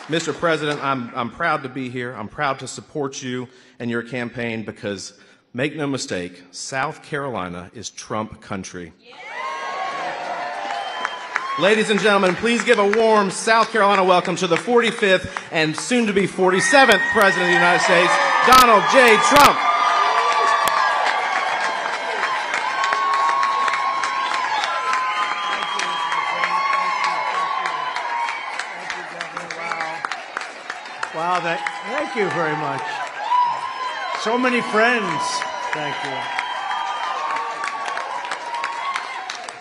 Mr. President, I'm proud to be here. I'm proud to support you and your campaign because, make no mistake, South Carolina is Trump country. Ladies and gentlemen, please give a warm South Carolina welcome to the 45th and soon-to-be 47th President of the United States, Donald J. Trump. Wow, thank you very much. So many friends. Thank you.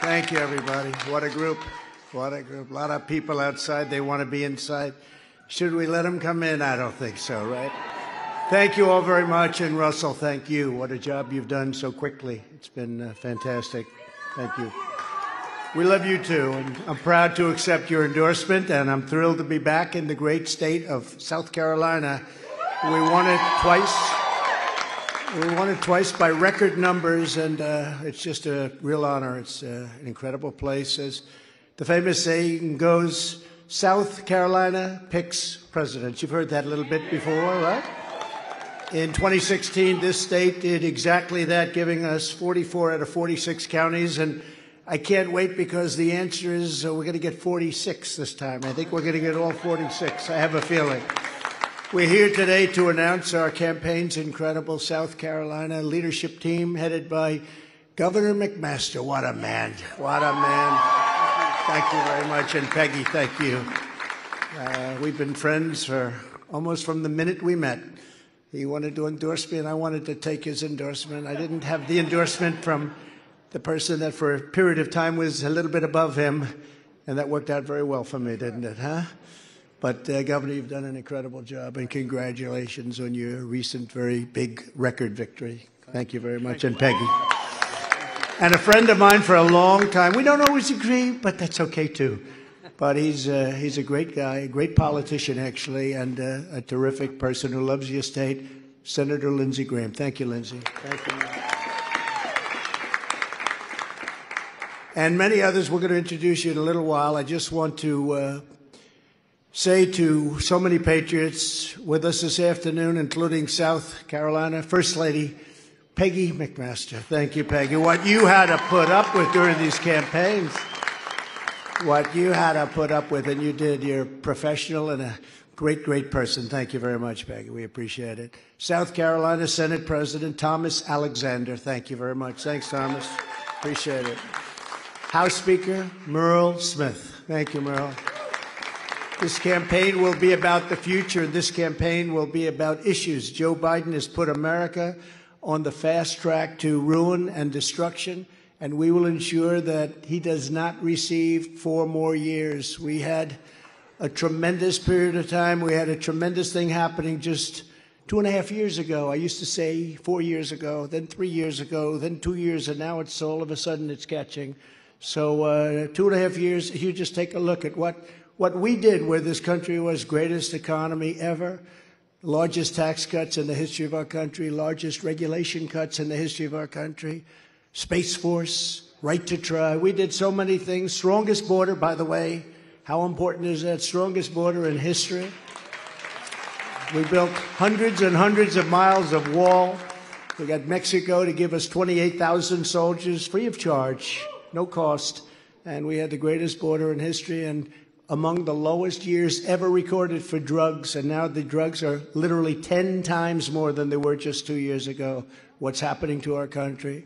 Thank you, everybody. What a group. What a group. A lot of people outside. They want to be inside. Should we let them come in? I don't think so, right? Thank you all very much. And Russell, thank you. What a job you've done so quickly. It's been fantastic. Thank you. We love you too, and I'm proud to accept your endorsement, and I'm thrilled to be back in the great state of South Carolina. We won it twice. We won it twice by record numbers, and it's just a real honor. It's an incredible place. As the famous saying goes, South Carolina picks presidents. You've heard that a little bit before, right? In 2016, this state did exactly that, giving us 44 out of 46 counties, and I can't wait because the answer is we're going to get 46 this time. I think we're going to get all 46. I have a feeling. We're here today to announce our campaign's incredible South Carolina leadership team headed by Governor McMaster. What a man. What a man. Thank you very much. And Peggy, thank you. We've been friends for almost from the minute we met. He wanted to endorse me, and I wanted to take his endorsement. I didn't have the endorsement from the person that for a period of time was a little bit above him, and that worked out very well for me, didn't it, huh? But, Governor, you've done an incredible job, and congratulations on your recent very big record victory. Thank you very much, and Peggy. And a friend of mine for a long time. We don't always agree, but that's okay, too. But he's a great guy, a great politician, actually, and a terrific person who loves your state, Senator Lindsey Graham. Thank you, Lindsey. Thank you. And many others we're going to introduce you in a little while. I just want to say to so many patriots with us this afternoon, including South Carolina First Lady Peggy McMaster. Thank you, Peggy. What you had to put up with during these campaigns, what you had to put up with, and you did. You're a professional and a great, great person. Thank you very much, Peggy. We appreciate it. South Carolina Senate President Thomas Alexander. Thank you very much. Thanks, Thomas. Appreciate it. House Speaker Murrell Smith. Thank you, Murrell. This campaign will be about the future. This campaign will be about issues. Joe Biden has put America on the fast track to ruin and destruction, and we will ensure that he does not receive 4 more years. We had a tremendous period of time. We had a tremendous thing happening just 2.5 years ago. I used to say 4 years ago, then 3 years ago, then 2 years, and now it's all of a sudden it's catching. So 2.5 years, if you just take a look at what we did where this country was greatest economy ever, largest tax cuts in the history of our country, largest regulation cuts in the history of our country, Space Force, right to try. We did so many things. Strongest border, by the way. How important is that? Strongest border in history. We built hundreds and hundreds of miles of wall. We got Mexico to give us 28,000 soldiers free of charge. No cost, and we had the greatest border in history and among the lowest years ever recorded for drugs, and now the drugs are literally 10 times more than they were just 2 years ago. What's happening to our country?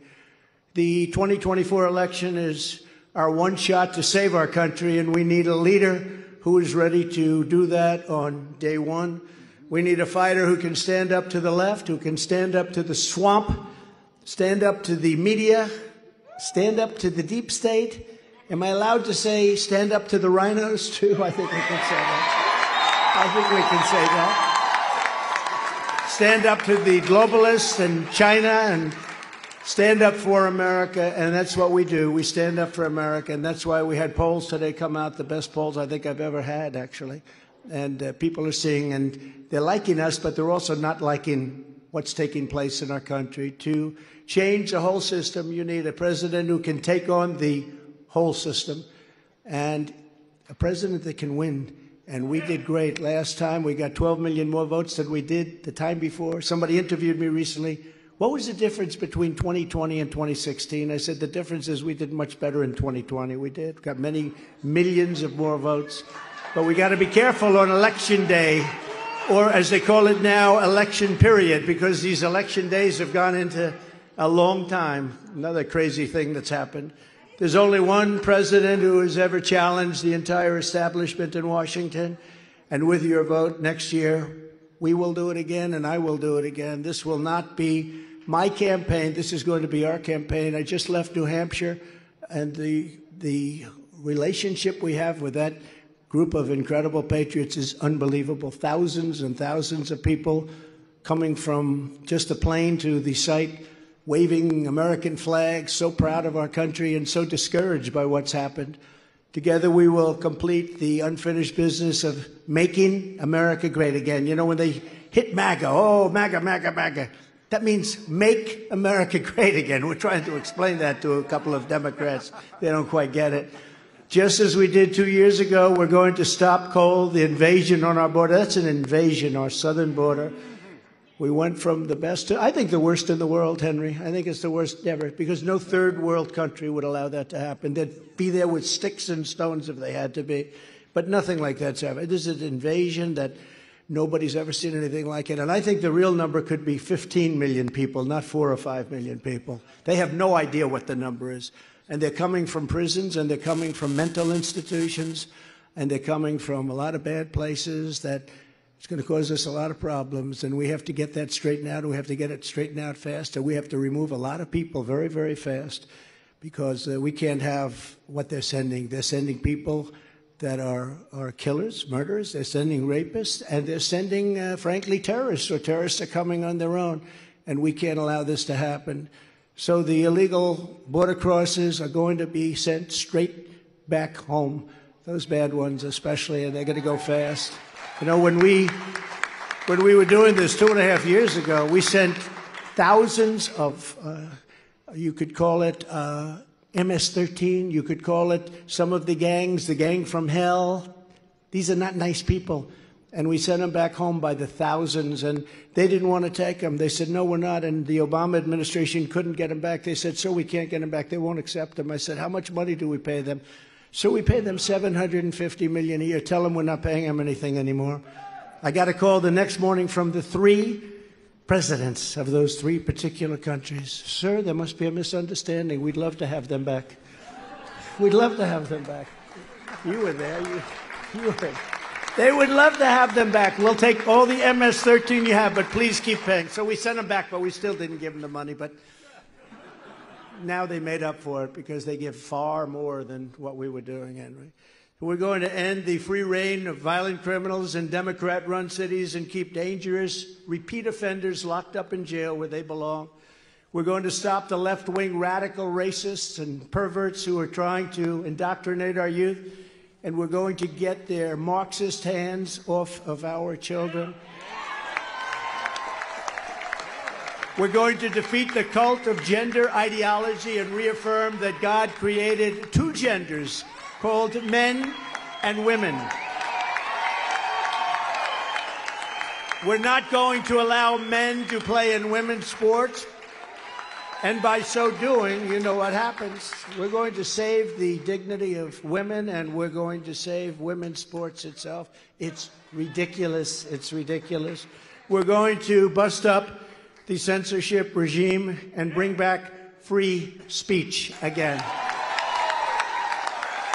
The 2024 election is our one shot to save our country, and we need a leader who is ready to do that on day one. We need a fighter who can stand up to the left, who can stand up to the swamp, stand up to the media, stand up to the deep state. Am I allowed to say stand up to the rhinos, too? I think we can say that. I think we can say that. Stand up to the globalists and China and stand up for America, and that's what we do. We stand up for America, and that's why we had polls today come out, the best polls I think I've ever had, actually. And people are seeing, and they're liking us, but they're also not liking what's taking place in our country. To change the whole system, you need a president who can take on the whole system, and a president that can win And we did great. Last time, we got 12 million more votes than we did the time before. Somebody interviewed me recently. What was the difference between 2020 and 2016? I said, the difference is we did much better in 2020. We did. Got many millions of more votes. But we got to be careful on election day, or as they call it now, election period, because these election days have gone into a long time. Another crazy thing that's happened. There's only one president who has ever challenged the entire establishment in Washington. And with your vote next year, we will do it again, and I will do it again. This will not be my campaign. This is going to be our campaign. I just left New Hampshire, and the relationship we have with that group of incredible patriots is unbelievable. Thousands and thousands of people coming from just a plane to the site, waving American flags, so proud of our country and so discouraged by what's happened. Together we will complete the unfinished business of making America great again. You know, when they hit MAGA, oh, MAGA, MAGA, MAGA, that means make America great again. We're trying to explain that to a couple of Democrats. They don't quite get it. Just as we did 2 years ago, we're going to stop cold, the invasion on our border. That's an invasion, our southern border. We went from the best to, I think, the worst in the world, Henry. I think it's the worst ever, because no third world country would allow that to happen. They'd be there with sticks and stones if they had to be. But nothing like that's happened. This is an invasion that nobody's ever seen anything like it. And I think the real number could be 15 million people, not 4 or 5 million people. They have no idea what the number is. And they're coming from prisons, and they're coming from mental institutions, and they're coming from a lot of bad places that it's going to cause us a lot of problems, and we have to get that straightened out, and we have to get it straightened out fast, and we have to remove a lot of people very, very fast, because we can't have what they're sending. They're sending people that are killers, murderers. They're sending rapists, and they're sending, frankly, terrorists, or terrorists are coming on their own, and we can't allow this to happen. So the illegal border crossers are going to be sent straight back home, those bad ones especially, and they're going to go fast. You know, when we were doing this 2.5 years ago, we sent thousands of, you could call it MS-13, you could call it some of the gangs, the gang from hell. These are not nice people. And we sent them back home by the thousands, and they didn't want to take them. They said, no, we're not. And the Obama administration couldn't get them back. They said, so we can't get them back. They won't accept them. I said, how much money do we pay them? So we pay them $750 million a year. Tell them we're not paying them anything anymore. I got a call the next morning from the 3 presidents of those 3 particular countries. Sir, there must be a misunderstanding. We'd love to have them back. We'd love to have them back. You were there. You were there. They would love to have them back. We'll take all the MS-13 you have, but please keep paying. So we sent them back, but we still didn't give them the money. But now they made up for it, because they give far more than what we were doing, Henry. We're going to end the free reign of violent criminals in Democrat-run cities and keep dangerous repeat offenders locked up in jail where they belong. We're going to stop the left-wing radical racists and perverts who are trying to indoctrinate our youth. And we're going to get their Marxist hands off of our children. We're going to defeat the cult of gender ideology and reaffirm that God created 2 genders called men and women. We're not going to allow men to play in women's sports. And by so doing, you know what happens. We're going to save the dignity of women, and we're going to save women's sports itself. It's ridiculous. It's ridiculous. We're going to bust up the censorship regime and bring back free speech again.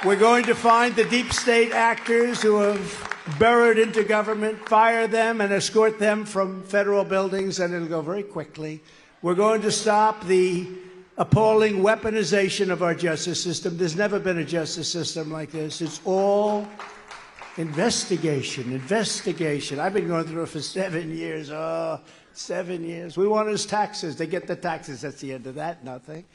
We're going to find the deep state actors who have burrowed into government, fire them, and escort them from federal buildings, and it'll go very quickly. We're going to stop the appalling weaponization of our justice system. There's never been a justice system like this. It's all investigation, investigation. I've been going through it for 7 years. Oh, 7 years. We want his taxes. They get the taxes. That's the end of that. Nothing.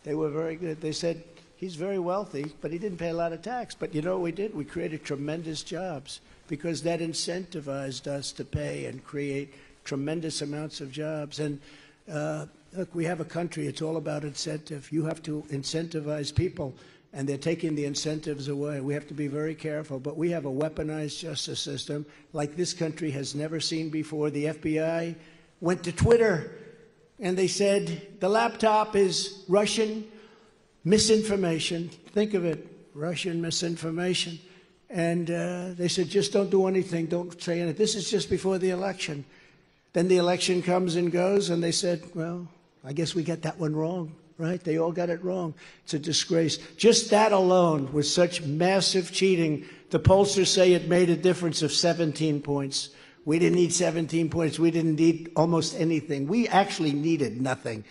They were very good. They said, he's very wealthy, but he didn't pay a lot of tax. But you know what we did? We created tremendous jobs, because that incentivized us to pay and create tremendous amounts of jobs. And look, we have a country. It's all about incentive. You have to incentivize people. and they're taking the incentives away. We have to be very careful, but we have a weaponized justice system like this country has never seen before. The FBI went to Twitter, and they said the laptop is Russian misinformation. Think of it, Russian misinformation. And they said, just don't do anything, don't say anything. This is just before the election. Then the election comes and goes, and they said, well, I guess we got that one wrong, right? They all got it wrong. It's a disgrace. Just that alone was such massive cheating. The pollsters say it made a difference of 17 points. We didn't need 17 points. We didn't need almost anything. We actually needed nothing.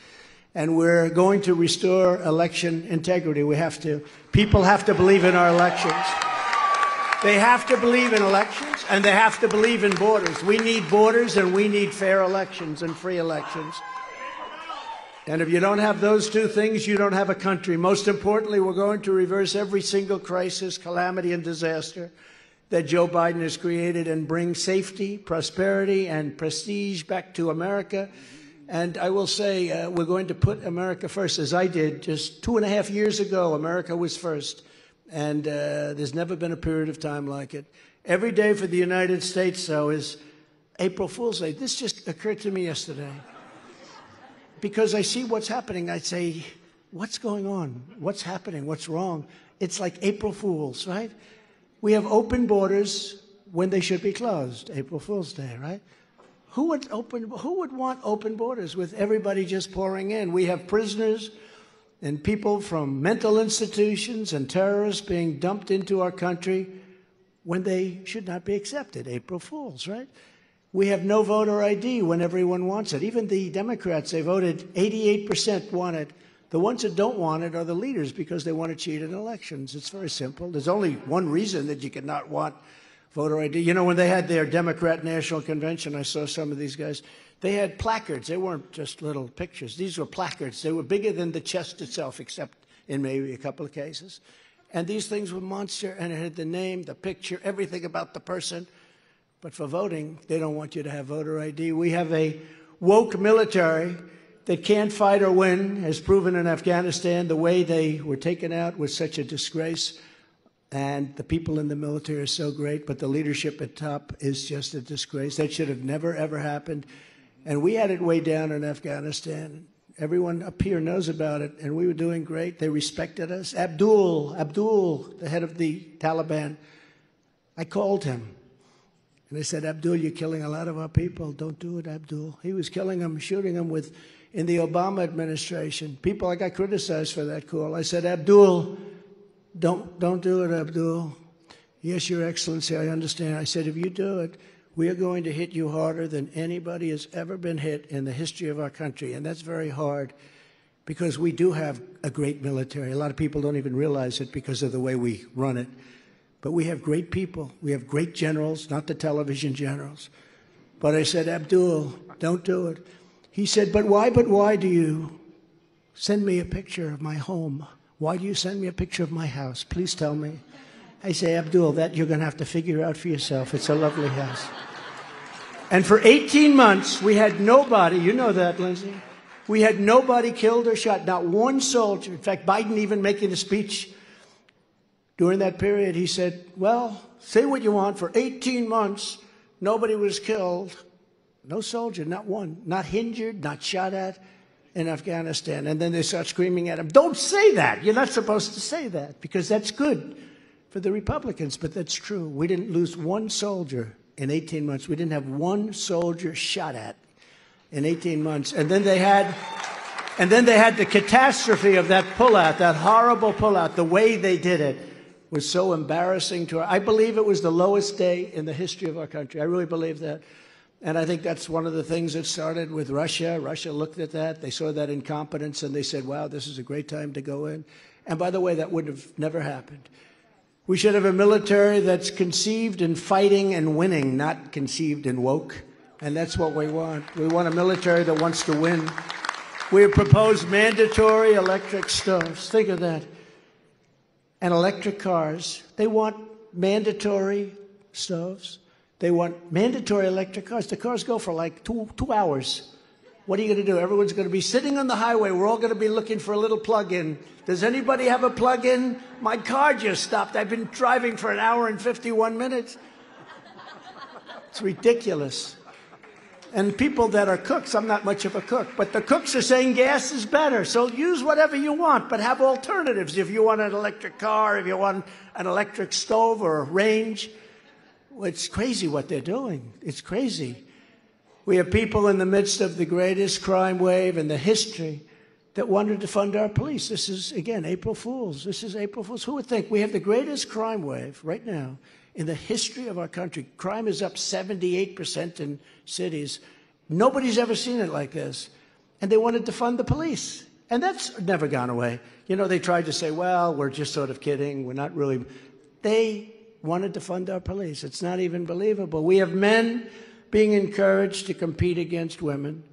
And we're going to restore election integrity. People have to believe in our elections. They have to believe in elections, and they have to believe in borders. We need borders, and we need fair elections and free elections. And if you don't have those two things, you don't have a country. Most importantly, we're going to reverse every single crisis, calamity, and disaster that Joe Biden has created and bring safety, prosperity, and prestige back to America. And I will say we're going to put America first, as I did just 2.5 years ago. America was first. And there's never been a period of time like it. Every day for the United States, though, is April Fool's Day. This just occurred to me yesterday. Because I see what's happening, I say, what's going on? What's happening? What's wrong? It's like April Fools, right? We have open borders when they should be closed. April Fool's Day, right? Who would want open borders with everybody just pouring in? We have prisoners and people from mental institutions and terrorists being dumped into our country when they should not be accepted. April Fools, right? We have no voter ID when everyone wants it. Even the Democrats, they voted 88% want it. The ones that don't want it are the leaders because they want to cheat in elections. It's very simple. There's only one reason that you could not want voter ID. You know, when they had their Democrat National Convention, I saw some of these guys. They had placards. They weren't just little pictures. These were placards. They were bigger than the chest itself, except in maybe a couple of cases. And these things were monster, and it had the name, the picture, everything about the person. But for voting, they don't want you to have voter ID. We have a woke military that can't fight or win, as proven in Afghanistan. The way they were taken out was such a disgrace. And the people in the military are so great, but the leadership at top is just a disgrace. That should have never, ever happened. And we had it way down in Afghanistan. Everyone up here knows about it, and we were doing great. They respected us. Abdul, the head of the Taliban, I called him. And I said, Abdul, you're killing a lot of our people. Don't do it, Abdul. He was killing them, shooting them in the Obama administration. People, I got criticized for that call. I said, Abdul, don't do it, Abdul. Yes, Your Excellency, I understand. I said, if you do it, we are going to hit you harder than anybody has ever been hit in the history of our country. And that's very hard because we do have a great military. A lot of people don't even realize it because of the way we run it. But we have great people. We have great generals, not the television generals. But I said, Abdul, don't do it. He said, but why do you send me a picture of my home? Why do you send me a picture of my house? Please tell me. I say, Abdul, that you're going to have to figure out for yourself. It's a lovely house. And for 18 months, we had nobody, you know that, Lindsay, we had nobody killed or shot, not one soldier. In fact, Biden even making a speech during that period, he said, well, say what you want, for 18 months, nobody was killed, no soldier, not one, not injured, not shot at in Afghanistan. And then they start screaming at him, don't say that. You're not supposed to say that because that's good for the Republicans, but that's true. We didn't lose one soldier in 18 months. We didn't have one soldier shot at in 18 months. And then they had the catastrophe of that pullout, that horrible pullout. The way they did it was so embarrassing to I believe it was the lowest day in the history of our country. I really believe that. And I think that's one of the things that started with Russia. Russia looked at that. They saw that incompetence, and they said, wow, this is a great time to go in. And by the way, that would have never happened. We should have a military that's conceived in fighting and winning, not conceived in woke. And that's what we want. We want a military that wants to win. We have proposed mandatory electric stoves. Think of that. And electric cars. They want mandatory stoves. They want mandatory electric cars. The cars go for like two hours. What are you going to do? Everyone's going to be sitting on the highway. We're all going to be looking for a little plug-in. Does anybody have a plug-in? My car just stopped. I've been driving for an hour and 51 minutes. It's ridiculous. And people that are cooks, I'm not much of a cook, but the cooks are saying gas is better. So use whatever you want, but have alternatives. If you want an electric car, if you want an electric stove or a range. Well, it's crazy what they're doing. It's crazy. We have people in the midst of the greatest crime wave in the history that wanted to fund our police. This is, again, April Fools. This is April Fools. Who would think? We have the greatest crime wave right now in the history of our country. Crime is up 78% in cities. Nobody's ever seen it like this. And they wanted to fund the police. And that's never gone away. You know, they tried to say, well, we're just sort of kidding. We're not really. They wanted to fund our police. It's not even believable. We have men being encouraged to compete against women,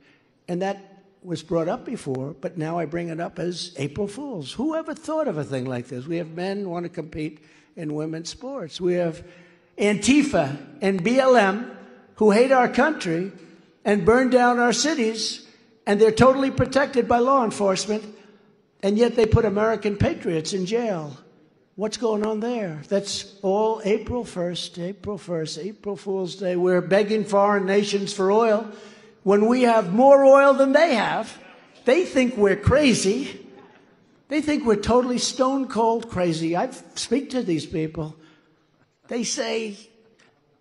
and that was brought up before, but now I bring it up as April Fools. Who ever thought of a thing like this? We have men who want to compete in women's sports. We have Antifa and BLM who hate our country and burn down our cities, and they're totally protected by law enforcement, and yet they put American patriots in jail. What's going on there? That's all April 1st, April 1st, April Fool's Day. We're begging foreign nations for oil when we have more oil than they have. They think we're crazy. They think we're totally stone cold crazy. I speak to these people. They say,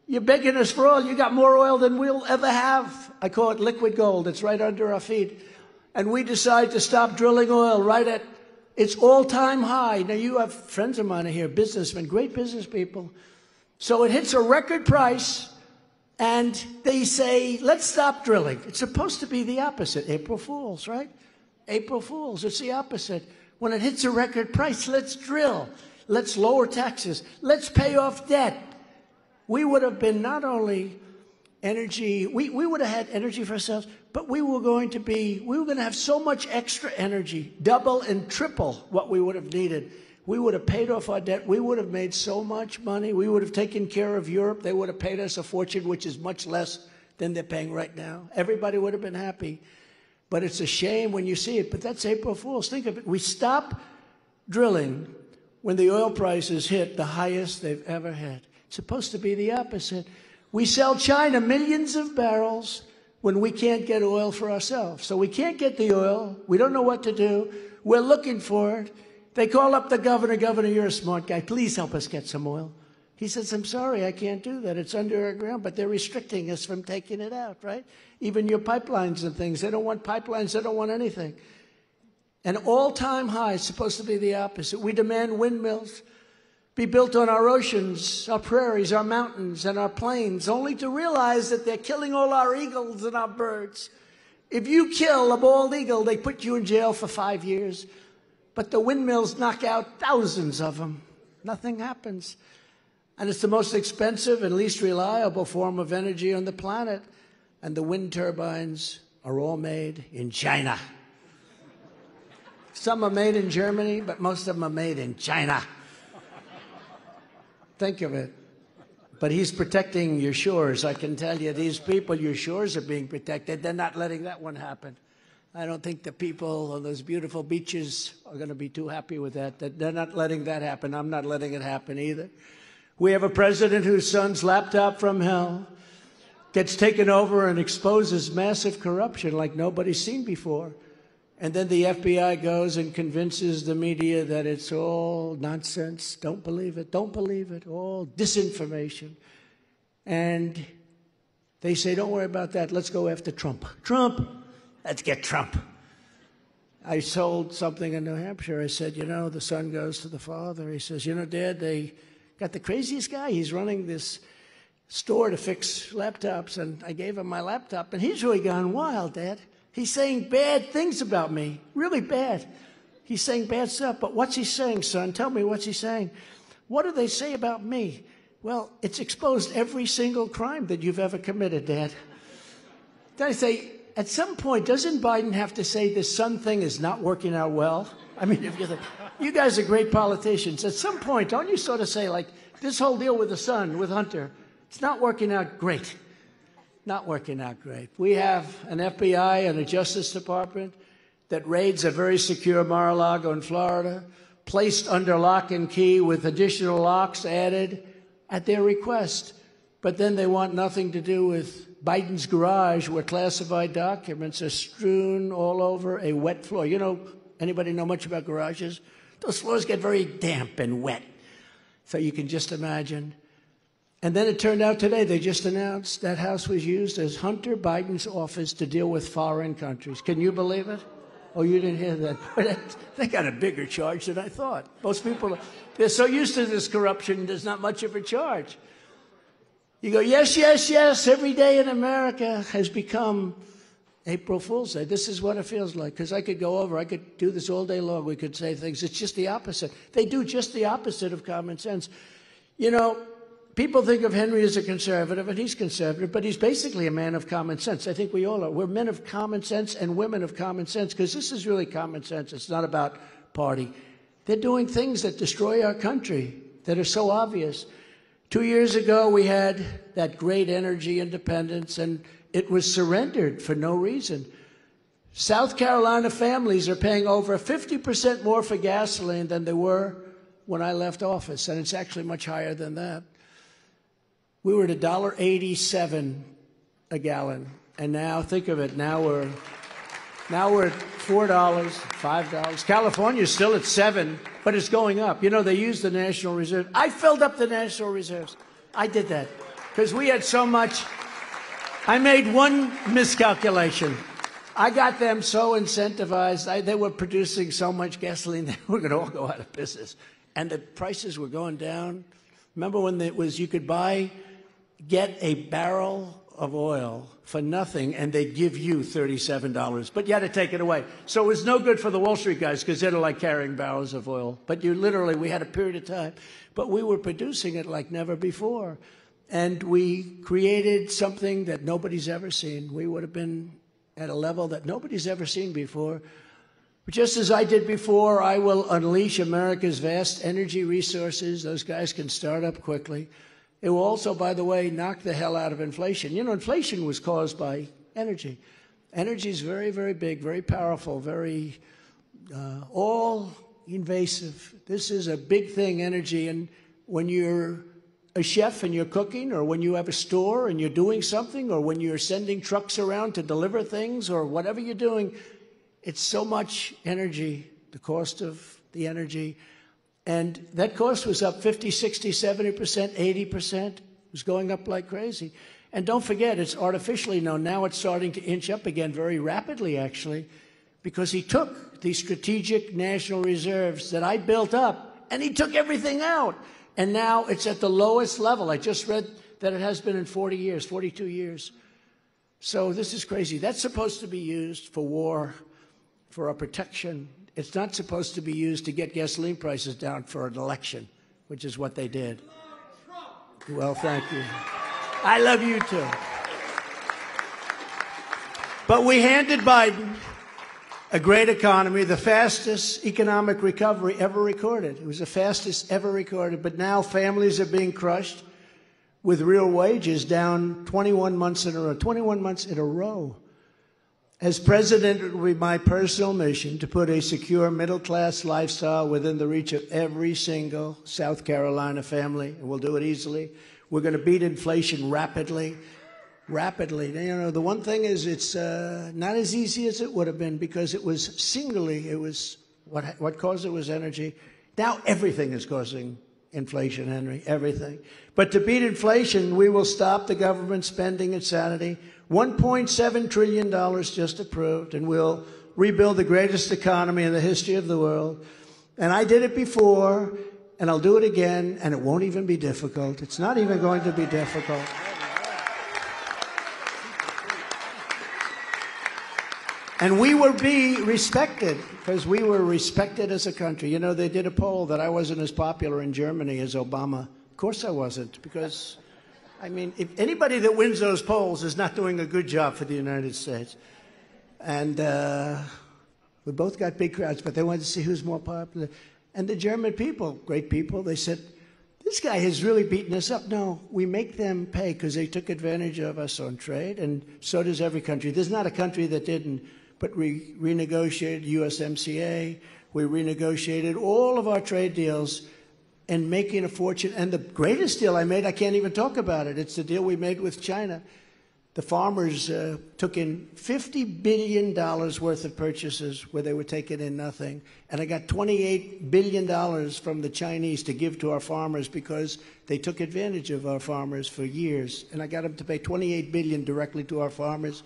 you're begging us for oil. You got more oil than we'll ever have. I call it liquid gold. It's right under our feet. And we decide to stop drilling oil right at its all-time high. Now, you have friends of mine here, businessmen, great business people. So it hits a record price, and they say, let's stop drilling. It's supposed to be the opposite. April Fools, right? April Fools. It's the opposite. When it hits a record price, let's drill. Let's lower taxes. Let's pay off debt. We would have been not only energy, we would have had energy for ourselves, but we were going to have so much extra energy, double and triple what we would have needed. We would have paid off our debt. We would have made so much money. We would have taken care of Europe. They would have paid us a fortune, which is much less than they're paying right now. Everybody would have been happy. But it's a shame when you see it. But that's April Fools. Think of it. We stop drilling when the oil prices hit the highest they've ever had. It's supposed to be the opposite. We sell China millions of barrels when we can't get oil for ourselves. So we can't get the oil. We don't know what to do. We're looking for it. They call up the governor. Governor, you're a smart guy. Please help us get some oil. He says, I'm sorry, I can't do that. It's under our ground, but they're restricting us from taking it out, right? Even your pipelines and things. They don't want pipelines. They don't want anything. An all-time high is supposed to be the opposite. We demand windmills be built on our oceans, our prairies, our mountains, and our plains, only to realize that they're killing all our eagles and our birds. If you kill a bald eagle, they put you in jail for 5 years. But the windmills knock out thousands of them. Nothing happens. And it's the most expensive and least reliable form of energy on the planet. And the wind turbines are all made in China. Some are made in Germany, but most of them are made in China. Think of it. But he's protecting your shores. I can tell you, these people, your shores are being protected. They're not letting that one happen. I don't think the people on those beautiful beaches are going to be too happy with that. They're not letting that happen. I'm not letting it happen either. We have a president whose son's laptop from hell gets taken over and exposes massive corruption like nobody's seen before. And then the FBI goes and convinces the media that it's all nonsense. Don't believe it. Don't believe it. All disinformation. And they say, don't worry about that. Let's go after Trump. Trump. Let's get Trump. I sold something in New Hampshire. I said, you know, the son goes to the father. He says, you know, Dad, they got the craziest guy. He's running this store to fix laptops. And I gave him my laptop. And he's really gone wild, Dad. He's saying bad things about me, really bad. He's saying bad stuff. But what's he saying, son? Tell me, what's he saying? What do they say about me? Well, it's exposed every single crime that you've ever committed, Dad. Then I say, at some point, doesn't Biden have to say this son thing is not working out well? I mean, if you guys are great politicians. At some point, don't you sort of say, like, this whole deal with the son, with Hunter, it's not working out great. not working out great. We have an FBI and a Justice Department that raids a very secure Mar-a-Lago in Florida, placed under lock and key with additional locks added at their request. But then they want nothing to do with Biden's garage, where classified documents are strewn all over a wet floor. You know, anybody know much about garages? Those floors get very damp and wet. So you can just imagine. And then it turned out today, they just announced that house was used as Hunter Biden's office to deal with foreign countries. Can you believe it? Oh, you didn't hear that? They got a bigger charge than I thought. Most people, they're so used to this corruption, there's not much of a charge. You go, yes, yes, yes, every day in America has become April Fool's Day. This is what it feels like, because I could go over, I could do this all day long, we could say things. It's just the opposite. They do just the opposite of common sense. You know, people think of Henry as a conservative, and he's conservative, but he's basically a man of common sense. I think we all are. We're men of common sense and women of common sense, because this is really common sense. It's not about party. They're doing things that destroy our country, that are so obvious. 2 years ago, we had that great energy independence, and it was surrendered for no reason. South Carolina families are paying over 50% more for gasoline than they were when I left office, and it's actually much higher than that. We were at $1.87 a gallon, and now, think of it, now we're at $4, $5. California's still at $7, but it's going up. You know, they use the National Reserve. I filled up the National Reserves. I did that because we had so much. I made one miscalculation. I got them so incentivized. They were producing so much gasoline, they were going to all go out of business. And the prices were going down. Remember when it was, you could get a barrel of oil for nothing, and they'd give you $37, but you had to take it away. So it was no good for the Wall Street guys, because they're like carrying barrels of oil. But we had a period of time, but we were producing it like never before. And we created something that nobody's ever seen. We would have been at a level that nobody's ever seen before. Just as I did before, I will unleash America's vast energy resources. Those guys can start up quickly. It will also, by the way, knock the hell out of inflation. You know, inflation was caused by energy. Energy is very, very big, very powerful, very all-invasive. This is a big thing, energy. And when you're a chef and you're cooking, or when you have a store and you're doing something, or when you're sending trucks around to deliver things, or whatever you're doing, it's so much energy, the cost of the energy. And that cost was up 50, 60, 70%, 80%. It was going up like crazy. And don't forget, it's artificially known. Now it's starting to inch up again very rapidly, actually, because he took these strategic national reserves that I built up, and he took everything out. And now it's at the lowest level. I just read that it has been in 40 years, 42 years. So this is crazy. That's supposed to be used for war, for our protection. It's not supposed to be used to get gasoline prices down for an election, which is what they did. Well, thank you. I love you too. But we handed Biden a great economy, the fastest economic recovery ever recorded. It was the fastest ever recorded. But now families are being crushed with real wages down 21 months in a row. 21 months in a row. As president, it will be my personal mission to put a secure middle-class lifestyle within the reach of every single South Carolina family, and we'll do it easily. We're going to beat inflation rapidly. Rapidly. You know, the one thing is it's not as easy as it would have been, because it was what caused it was energy. Now everything is causing inflation, Henry, everything. But to beat inflation, we will stop the government spending insanity. $1.7 trillion just approved, and we'll rebuild the greatest economy in the history of the world. And I did it before, and I'll do it again, and it won't even be difficult. It's not even going to be difficult. And we will be respected, because we were respected as a country. You know, they did a poll that I wasn't as popular in Germany as Obama. Of course I wasn't, because, I mean, if anybody that wins those polls is not doing a good job for the United States. And we both got big crowds, but they wanted to see who's more popular. And the German people, great people, they said, this guy has really beaten us up. No, we make them pay because they took advantage of us on trade, and so does every country. There's not a country that didn't, but we renegotiated USMCA. We renegotiated all of our trade deals and making a fortune. And the greatest deal I made, I can't even talk about it. It's the deal we made with China. The farmers took in $50 billion worth of purchases where they were taking in nothing. And I got $28 billion from the Chinese to give to our farmers because they took advantage of our farmers for years. And I got them to pay $28 billion directly to our farmers.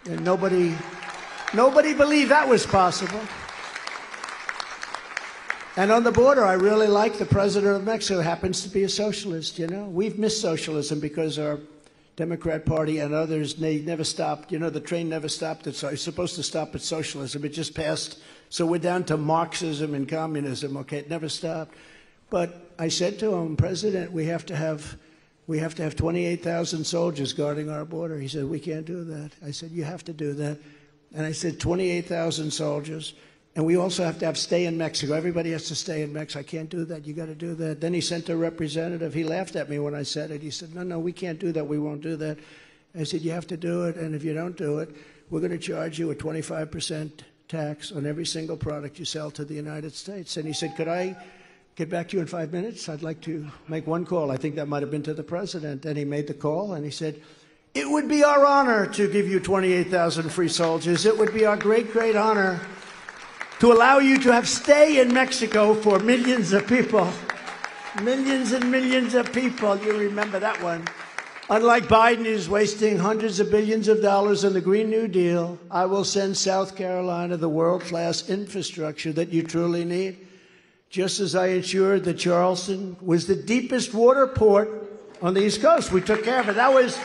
And nobody believed that was possible. And on the border, I really like the president of Mexico, happens to be a socialist, you know. We've missed socialism because our Democrat Party and others, they never stopped. You know, the train never stopped. It's supposed to stop at socialism. It just passed. So we're down to Marxism and communism, okay? It never stopped. But I said to him, President, we have to have 28,000 soldiers guarding our border. He said, we can't do that. I said, you have to do that. And I said, 28,000 soldiers. And we also have to stay in Mexico. Everybody has to stay in Mexico. I can't do that. You got to do that. Then he sent a representative. He laughed at me when I said it. He said, no, we can't do that. We won't do that. I said, you have to do it. And if you don't do it, we're going to charge you a 25% tax on every single product you sell to the United States. And he said, could I get back to you in 5 minutes? I'd like to make one call. I think that might have been to the president. And he made the call. And he said, it would be our honor to give you 28,000 free soldiers. It would be our great, great honor to allow you to have stay in Mexico for millions of people. Millions and millions of people. You remember that one. Unlike Biden, who's wasting hundreds of billions of dollars on the Green New Deal, I will send South Carolina the world-class infrastructure that you truly need. Just as I ensured that Charleston was the deepest water port on the East Coast. We took care of it. That was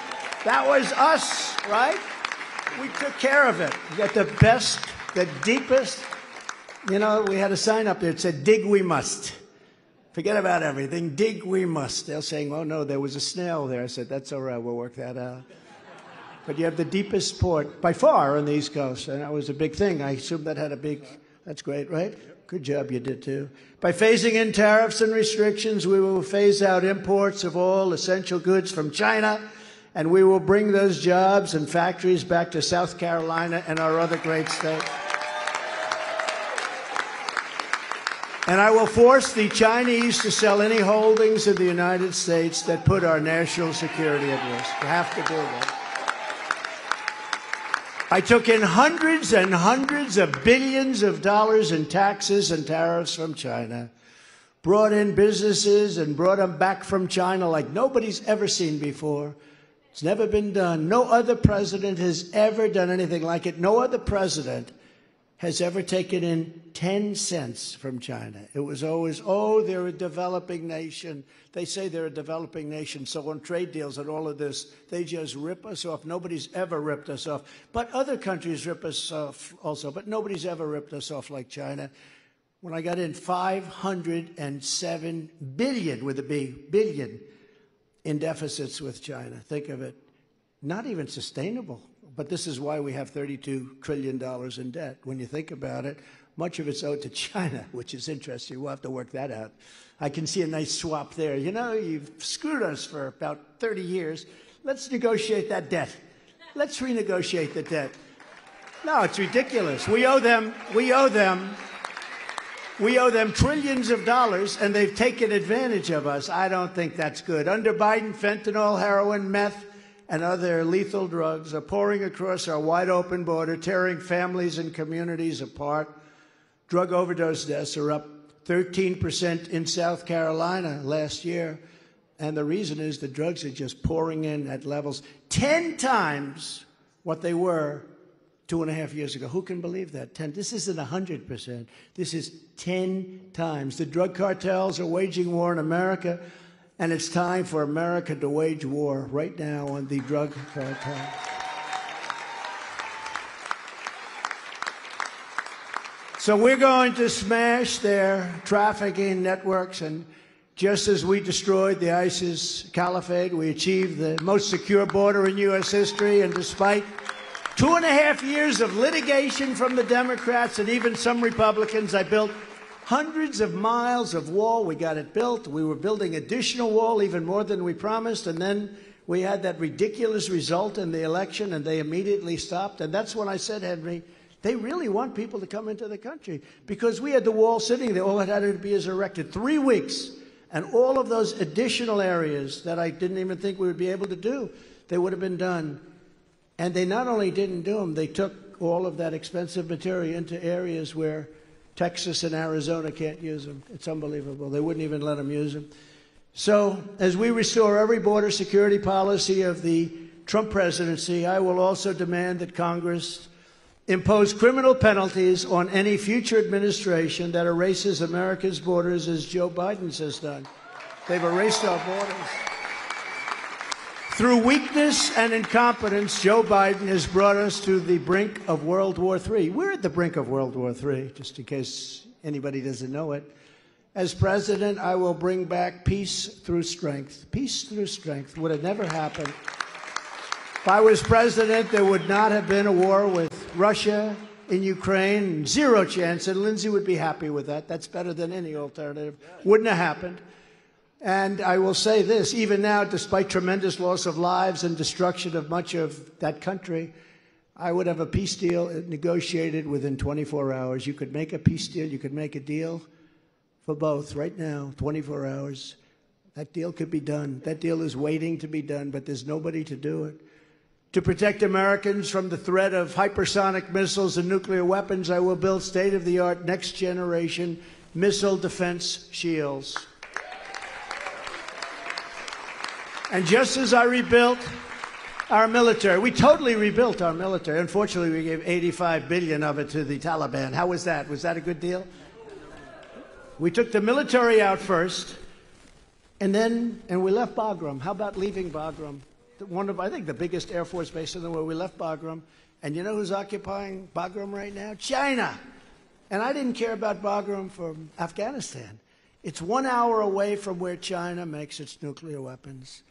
us, right? We took care of it. We got the best, the deepest. You know, we had a sign up there that said, dig we must. Forget about everything. Dig we must. They're saying, oh, no, there was a snail there. I said, that's all right. We'll work that out. But you have the deepest port by far on the East Coast. And that was a big thing. I assume that had a big, that's great, right? Good job you did, too. By phasing in tariffs and restrictions, we will phase out imports of all essential goods from China. And we will bring those jobs and factories back to South Carolina and our other great states. And I will force the Chinese to sell any holdings in the United States that put our national security at risk. You have to do that. I took in hundreds and hundreds of billions of dollars in taxes and tariffs from China, brought in businesses and brought them back from China like nobody's ever seen before. It's never been done. No other president has ever done anything like it. No other president has ever taken in 10 cents from China. It was always, oh, they're a developing nation. They say they're a developing nation, so on trade deals and all of this, they just rip us off. Nobody's ever ripped us off. But other countries rip us off also, but nobody's ever ripped us off like China. When I got in $507 billion, with a B, billion, in deficits with China. Think of it. Not even sustainable. But this is why we have $32 trillion in debt. When you think about it, much of it's owed to China, which is interesting. We'll have to work that out. I can see a nice swap there. You know, you've screwed us for about 30 years. Let's negotiate that debt. Let's renegotiate the debt. No, it's ridiculous. We owe them trillions of dollars, and they've taken advantage of us. I don't think that's good. Under Biden, fentanyl, heroin, meth, and other lethal drugs are pouring across our wide-open border, tearing families and communities apart. Drug overdose deaths are up 13% in South Carolina last year. And the reason is the drugs are just pouring in at levels 10 times what they were 2.5 years ago. Who can believe that? 10. This isn't 100%. This is 10 times. The drug cartels are waging war in America. And it's time for America to wage war right now on the drug cartel. So we're going to smash their trafficking networks. And just as we destroyed the ISIS caliphate, we achieved the most secure border in U.S. history. And despite 2.5 years of litigation from the Democrats and even some Republicans, I built Hundreds of miles of wall. We got it built. We were building additional wall, even more than we promised. And then we had that ridiculous result in the election, and they immediately stopped. And that's when I said, Henry, they really want people to come into the country, because we had the wall sitting there. All it had to be is erected. 3 weeks. And all of those additional areas that I didn't even think we would be able to do, they would have been done. And they not only didn't do them, they took all of that expensive material into areas where Texas and Arizona can't use them. It's unbelievable. They wouldn't even let them use them. So as we restore every border security policy of the Trump presidency, I will also demand that Congress impose criminal penalties on any future administration that erases America's borders, as Joe Biden's has done. They've erased our borders. Through weakness and incompetence, Joe Biden has brought us to the brink of World War III. We're at the brink of World War III, just in case anybody doesn't know it. As president, I will bring back peace through strength. Peace through strength would have never happened. If I was president, there would not have been a war with Russia in Ukraine. Zero chance, and Lindsey would be happy with that. That's better than any alternative. Wouldn't have happened. And I will say this, even now, despite tremendous loss of lives and destruction of much of that country, I would have a peace deal negotiated within 24 hours. You could make a peace deal. You could make a deal for both right now, 24 hours. That deal could be done. That deal is waiting to be done, but there's nobody to do it. To protect Americans from the threat of hypersonic missiles and nuclear weapons, I will build state-of-the-art, next-generation missile defense shields. And just as I rebuilt our military, we totally rebuilt our military. Unfortunately, we gave $85 billion of it to the Taliban. How was that? Was that a good deal? We took the military out first, and we left Bagram. How about leaving Bagram? One of, I think, the biggest Air Force base in the world. We left Bagram. And you know who's occupying Bagram right now? China. And I didn't care about Bagram from Afghanistan. It's 1 hour away from where China makes its nuclear weapons.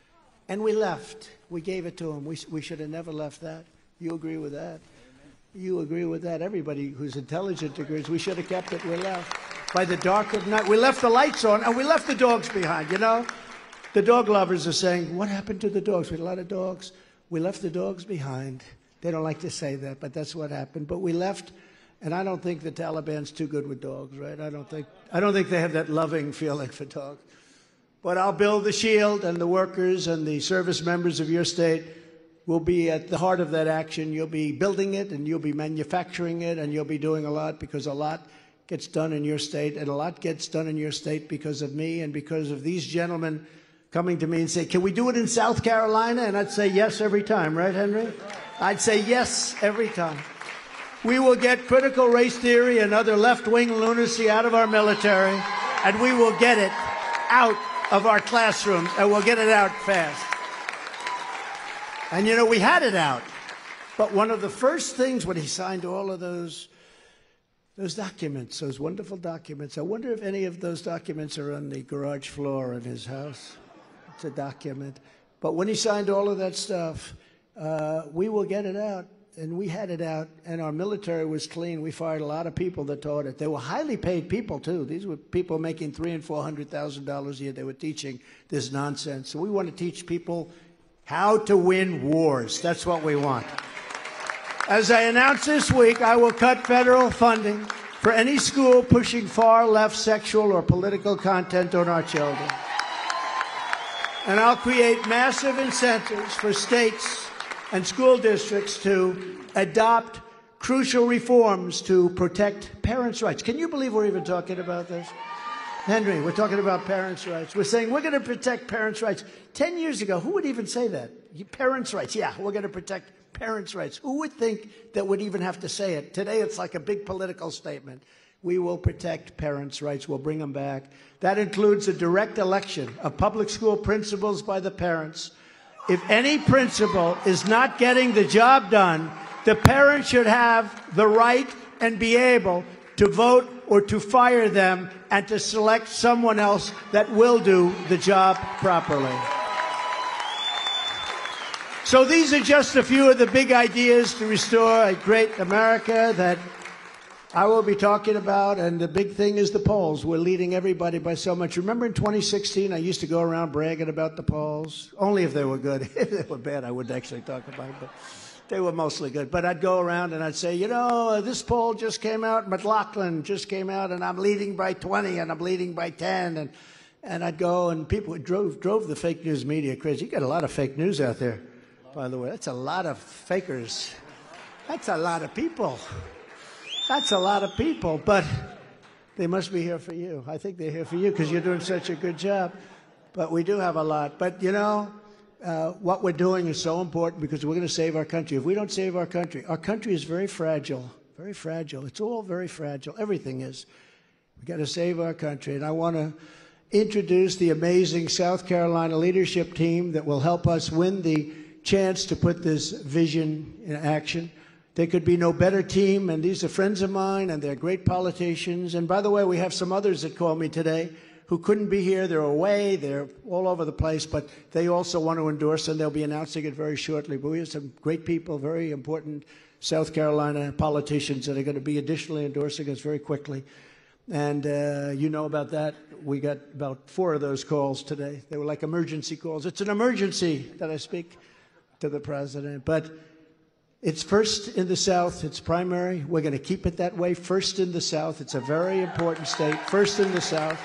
And we left. We gave it to them. We should have never left that. You agree with that? You agree with that? Everybody who's intelligent agrees. We should have kept it. We left. By the dark of night, we left the lights on, and we left the dogs behind, you know? The dog lovers are saying, what happened to the dogs? We had a lot of dogs. We left the dogs behind. They don't like to say that, but that's what happened. But we left, and I don't think the Taliban's too good with dogs, right? I don't think they have that loving feeling for dogs. But I'll build the shield, and the workers and the service members of your state will be at the heart of that action. You'll be building it, and you'll be manufacturing it, and you'll be doing a lot, because a lot gets done in your state, and a lot gets done in your state because of me and because of these gentlemen coming to me and say, can we do it in South Carolina? And I'd say yes every time, right, Henry? I'd say yes every time. We will get critical race theory and other left-wing lunacy out of our military, and we will get it out of our classrooms, and we'll get it out fast. And, you know, we had it out. But one of the first things when he signed all of those documents, those wonderful documents, I wonder if any of those documents are on the garage floor in his house. It's a document. But when he signed all of that stuff, we will get it out. And we had it out, and our military was clean. We fired a lot of people that taught it. They were highly paid people, too. These were people making $300,000 and $400,000 a year. They were teaching this nonsense. So we want to teach people how to win wars. That's what we want. As I announced this week, I will cut federal funding for any school pushing far-left sexual or political content on our children. And I'll create massive incentives for states and school districts to adopt crucial reforms to protect parents' rights. Can you believe we're even talking about this? Henry, we're talking about parents' rights. We're saying we're going to protect parents' rights. 10 years ago, who would even say that? Parents' rights, yeah, we're going to protect parents' rights. Who would think that would even have to say it? Today, it's like a big political statement. We will protect parents' rights. We'll bring them back. That includes a direct election of public school principals by the parents. If any principal is not getting the job done, the parent should have the right and be able to vote or to fire them and to select someone else that will do the job properly. So these are just a few of the big ideas to restore a great America that I will be talking about, and the big thing is the polls. We're leading everybody by so much. Remember in 2016, I used to go around bragging about the polls? Only if they were good. If they were bad, I wouldn't actually talk about it, but they were mostly good. But I'd go around and I'd say, you know, this poll just came out, McLaughlin just came out, and I'm leading by 20, and I'm leading by 10, and I'd go, and people drove the fake news media crazy. You got a lot of fake news out there, by the way. That's a lot of fakers. That's a lot of people. That's a lot of people, but they must be here for you. I think they're here for you because you're doing such a good job. But we do have a lot. But, you know, what we're doing is so important because we're going to save our country. If we don't save our country is very fragile, very fragile. It's all very fragile. Everything is. We've got to save our country. And I want to introduce the amazing South Carolina leadership team that will help us win the chance to put this vision in action. There could be no better team, and these are friends of mine, and they're great politicians. And by the way, we have some others that called me today who couldn't be here. They're away. They're all over the place, but they also want to endorse, and they'll be announcing it very shortly. But we have some great people, very important South Carolina politicians that are going to be additionally endorsing us very quickly. And you know about that. We got about 4 of those calls today. They were like emergency calls. It's an emergency that I speak to the president. But it's first in the South. It's primary. We're going to keep it that way. First in the South. It's a very important state. First in the South.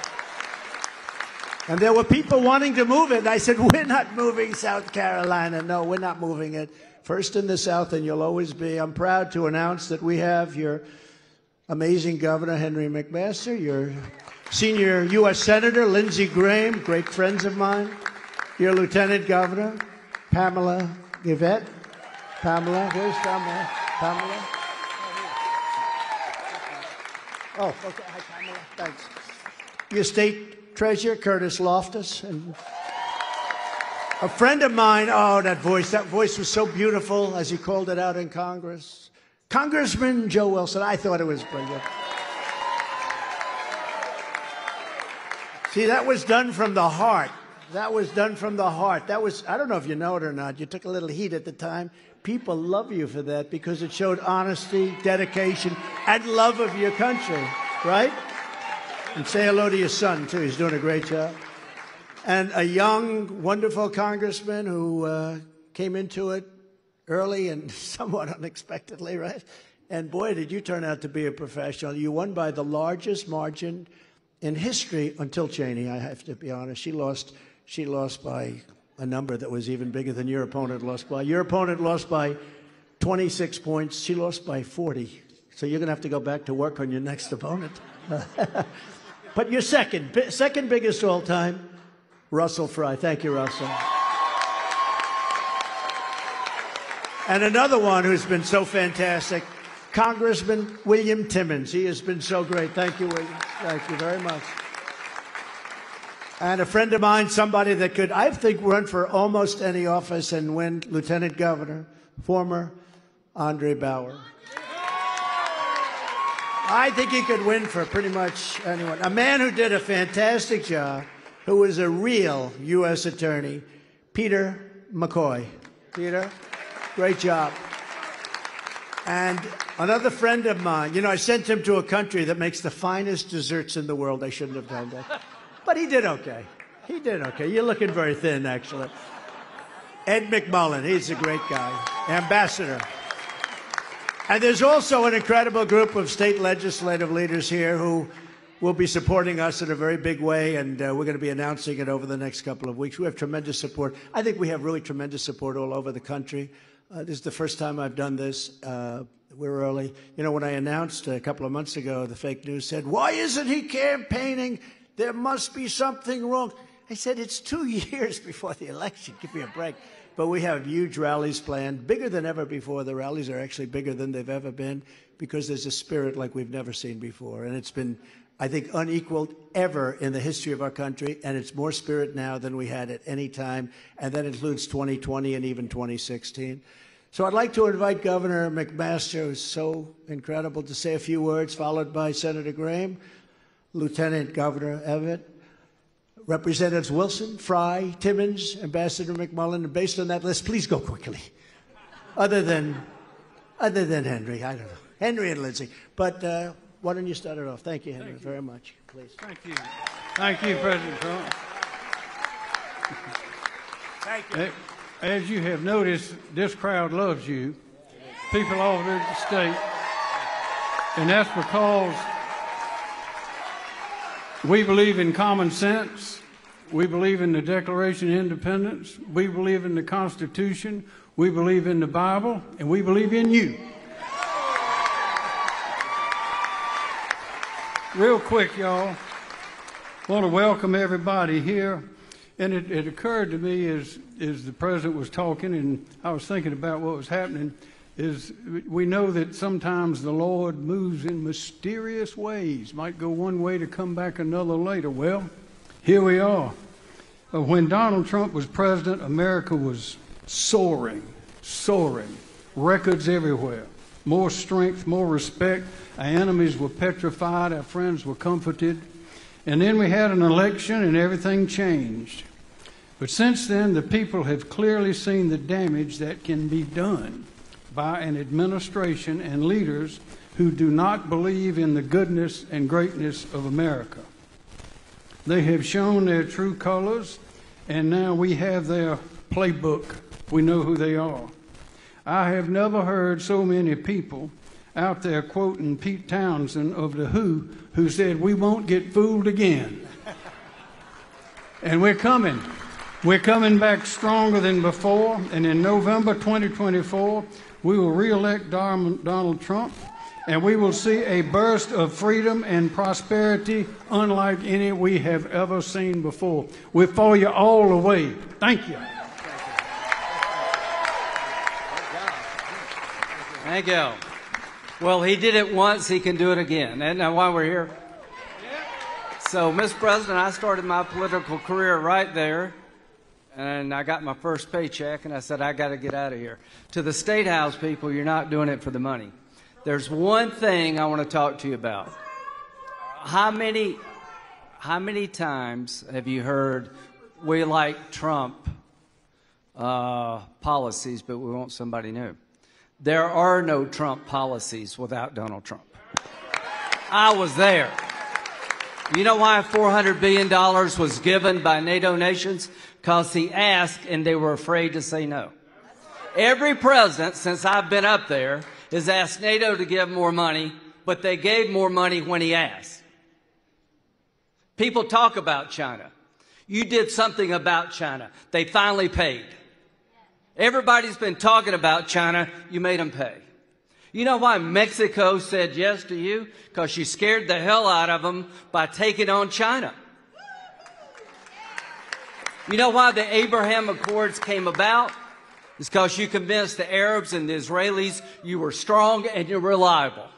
And there were people wanting to move it. And I said, we're not moving South Carolina. No, we're not moving it. First in the South, and you'll always be. I'm proud to announce that we have your amazing governor, Henry McMaster, your senior U.S. Senator, Lindsey Graham, great friends of mine, your lieutenant governor, Pamela Yvette. Pamela, where's Pamela? Pamela? Oh, okay. Hi, Pamela. Thanks. Your state treasurer, Curtis Loftus, and a friend of mine. Oh, that voice was so beautiful as he called it out in Congress. Congressman Joe Wilson. I thought it was brilliant. See, that was done from the heart. That was done from the heart. That was, I don't know if you know it or not. You took a little heat at the time. People love you for that because it showed honesty, dedication, and love of your country, right? And say hello to your son, too. He's doing a great job. And a young, wonderful congressman who came into it early and somewhat unexpectedly, right? And boy, did you turn out to be a professional. You won by the largest margin in history until Cheney, I have to be honest. She lost by a number that was even bigger than your opponent lost by. Your opponent lost by 26 points. She lost by 40. So you're going to have to go back to work on your next opponent. But your second biggest all time, Russell Fry. Thank you, Russell. And another one who's been so fantastic, Congressman William Timmons. He has been so great. Thank you, William. Thank you very much. And a friend of mine, somebody that could, I think, run for almost any office and win lieutenant governor, former Andre Bauer. I think he could win for pretty much anyone. A man who did a fantastic job, who was a real U.S. attorney, Peter McCoy. Peter, great job. And another friend of mine, you know, I sent him to a country that makes the finest desserts in the world. I shouldn't have done that. But he did okay. He did okay. You're looking very thin, actually. Ed McMullen, he's a great guy. Ambassador. And there's also an incredible group of state legislative leaders here who will be supporting us in a very big way, and we're going to be announcing it over the next couple of weeks. We have tremendous support. I think we have really tremendous support all over the country. This is the first time I've done this. We're early. You know, when I announced a couple of months ago, the fake news said, why isn't he campaigning? There must be something wrong. I said, it's 2 years before the election. Give me a break. But we have huge rallies planned, bigger than ever before. The rallies are actually bigger than they've ever been because there's a spirit like we've never seen before. And it's been, I think, unequaled ever in the history of our country. And it's more spirit now than we had at any time. And that includes 2020 and even 2016. So I'd like to invite Governor McMaster, who's so incredible, to say a few words, followed by Senator Graham, Lieutenant Governor Evett, Representatives Wilson, Fry, Timmons, Ambassador McMullen, and based on that list, please go quickly. Other than Henry, I don't know. Henry and Lindsay. But why don't you start it off? Thank you, Henry, very much. Please. Thank you. Thank you, President Trump. Thank you. As you have noticed, this crowd loves you, people all over the state, and that's because we believe in common sense, we believe in the Declaration of Independence, we believe in the Constitution, we believe in the Bible, and we believe in you. Real quick, y'all, I want to welcome everybody here. And it occurred to me as the President was talking and I was thinking about what was happening, is we know that sometimes the Lord moves in mysterious ways, might go one way to come back another later. Well, here we are. When Donald Trump was president, America was soaring, records everywhere, more strength, more respect. Our enemies were petrified, our friends were comforted. And then we had an election and everything changed. But since then, the people have clearly seen the damage that can be done by an administration and leaders who do not believe in the goodness and greatness of America. They have shown their true colors, and now we have their playbook. We know who they are. I have never heard so many people out there quoting Pete Townsend of The who said, "We won't get fooled again." And we're coming. We're coming back stronger than before, and in November 2024, we will re-elect Donald Trump, and we will see a burst of freedom and prosperity unlike any we have ever seen before. We're for you all the way. Thank you. Thank you. Well, he did it once, he can do it again. Isn't that why we're here? So, Mr. President, I started my political career right there, and I got my first paycheck, and I said, I got to get out of here. To the State House people, you're not doing it for the money. There's one thing I want to talk to you about. How many times have you heard, we like Trump policies, but we want somebody new? There are no Trump policies without Donald Trump. I was there. You know why $400 billion was given by NATO nations? Because he asked and they were afraid to say no. Every president since I've been up there has asked NATO to give more money, but they gave more money when he asked. People talk about China. You did something about China. They finally paid. Everybody's been talking about China. You made them pay. You know why Mexico said yes to you? Because you scared the hell out of them by taking on China. You know why the Abraham Accords came about? It's because you convinced the Arabs and the Israelis you were strong and you're reliable.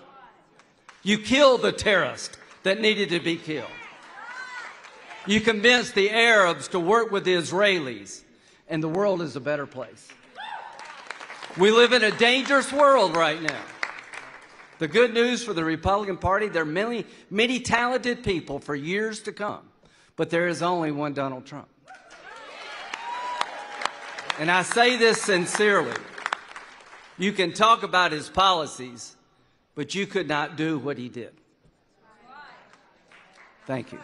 You killed the terrorists that needed to be killed. You convinced the Arabs to work with the Israelis, and the world is a better place. We live in a dangerous world right now. The good news for the Republican Party, there are many talented people for years to come, but there is only one Donald Trump. And I say this sincerely. You can talk about his policies, but you could not do what he did. Thank you.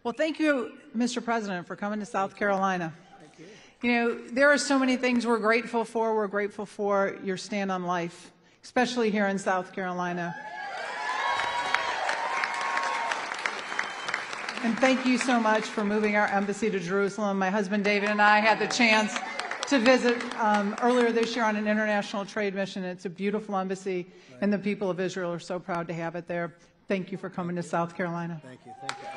Well, thank you, Mr. President, for coming to South Carolina. Thank you. You know, there are so many things we're grateful for. We're grateful for your stand on life, especially here in South Carolina. And thank you so much for moving our embassy to Jerusalem. My husband David and I had the chance to visit earlier this year on an international trade mission. It's a beautiful embassy, and the people of Israel are so proud to have it there. Thank you for coming to South Carolina. Thank you. Thank you.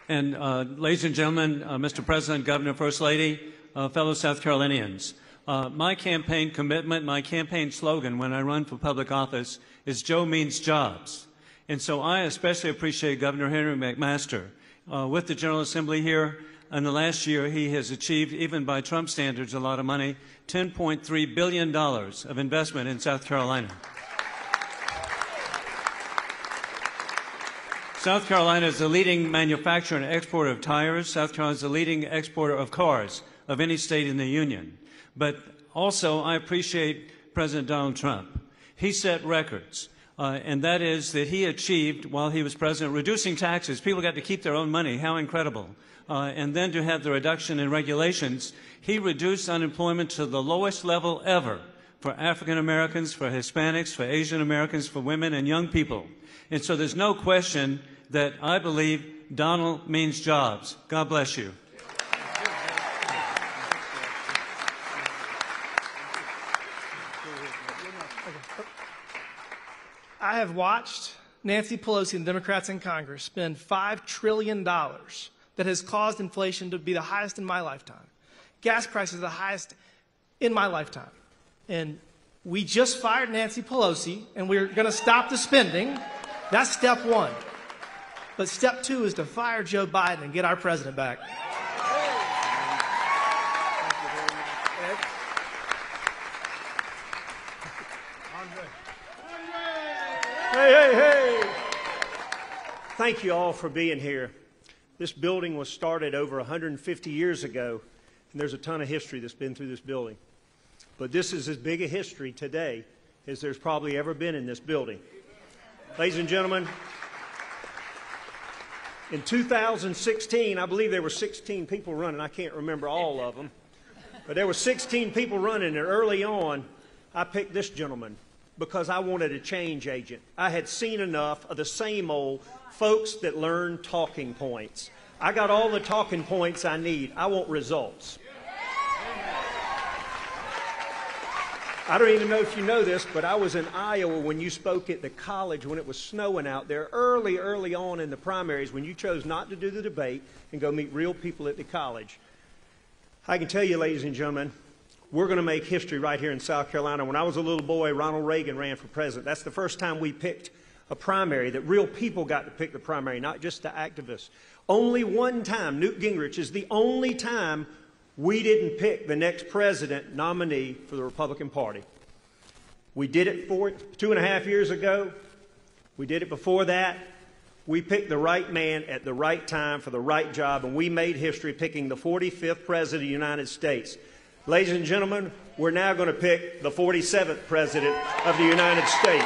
And ladies and gentlemen, Mr. President, Governor, First Lady, fellow South Carolinians, my campaign commitment, my campaign slogan when I run for public office is Joe means jobs. And so I especially appreciate Governor Henry McMaster with the General Assembly here in the last year, he has achieved, even by Trump standards, a lot of money, $10.3 billion of investment in South Carolina. South Carolina is the leading manufacturer and exporter of tires. South Carolina is the leading exporter of cars of any state in the Union. But also, I appreciate President Donald Trump. He set records. And that is that he achieved, while he was president, reducing taxes. People got to keep their own money. How incredible. And then to have the reduction in regulations, he reduced unemployment to the lowest level ever for African Americans, for Hispanics, for Asian Americans, for women and young people. And so there's no question that I believe Donald means jobs. God bless you. I have watched Nancy Pelosi and Democrats in Congress spend $5 trillion that has caused inflation to be the highest in my lifetime. Gas prices are the highest in my lifetime. And we just fired Nancy Pelosi, and we're going to stop the spending. That's step one. But step two is to fire Joe Biden and get our president back. Hey. Thank you all for being here. This building was started over 150 years ago, and there's a ton of history that's been through this building. But this is as big a history today as there's probably ever been in this building. Ladies and gentlemen, in 2016, I believe there were 16 people running. I can't remember all of them. But there were 16 people running, and early on, I picked this gentleman because I wanted a change agent. I had seen enough of the same old folks that learn talking points. I got all the talking points I need. I want results. I don't even know if you know this, but I was in Iowa when you spoke at the college when it was snowing out there early on in the primaries when you chose not to do the debate and go meet real people at the college. I can tell you, ladies and gentlemen, we're going to make history right here in South Carolina. When I was a little boy, Ronald Reagan ran for president. That's the first time we picked a primary, that real people got to pick the primary, not just the activists. Only one time, Newt Gingrich is the only time we didn't pick the next president nominee for the Republican Party. We did it 2.5 years ago. We did it before that. We picked the right man at the right time for the right job, and we made history picking the 45th president of the United States. Ladies and gentlemen, we're now going to pick the 47th president of the United States.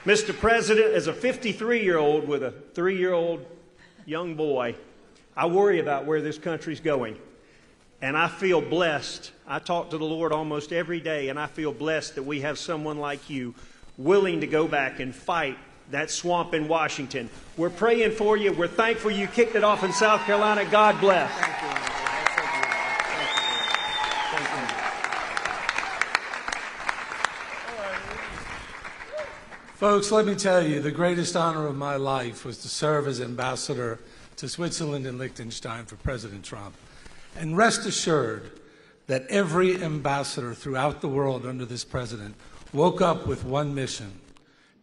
Mr. President, as a 53-year-old with a 3-year-old young boy, I worry about where this country's going. And I feel blessed. I talk to the Lord almost every day, and I feel blessed that we have someone like you willing to go back and fight that swamp in Washington. We're praying for you. We're thankful you kicked it off in South Carolina. God bless. Thank you. Folks, let me tell you, the greatest honor of my life was to serve as ambassador to Switzerland and Liechtenstein for President Trump. And rest assured that every ambassador throughout the world under this president woke up with one mission: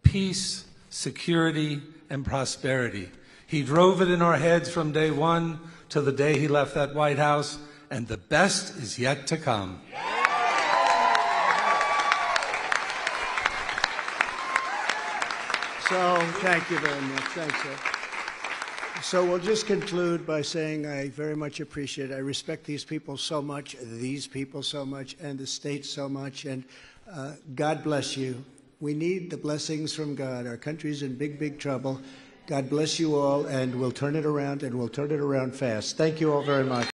peace, security, and prosperity. He drove it in our heads from day one till the day he left that White House, and the best is yet to come. So, thank you very much. Thanks, sir. So we'll just conclude by saying I very much appreciate it. I respect these people so much, and the state so much, and God bless you. We need the blessings from God. Our country's in big, big trouble. God bless you all, and we'll turn it around, and we'll turn it around fast. Thank you all very much.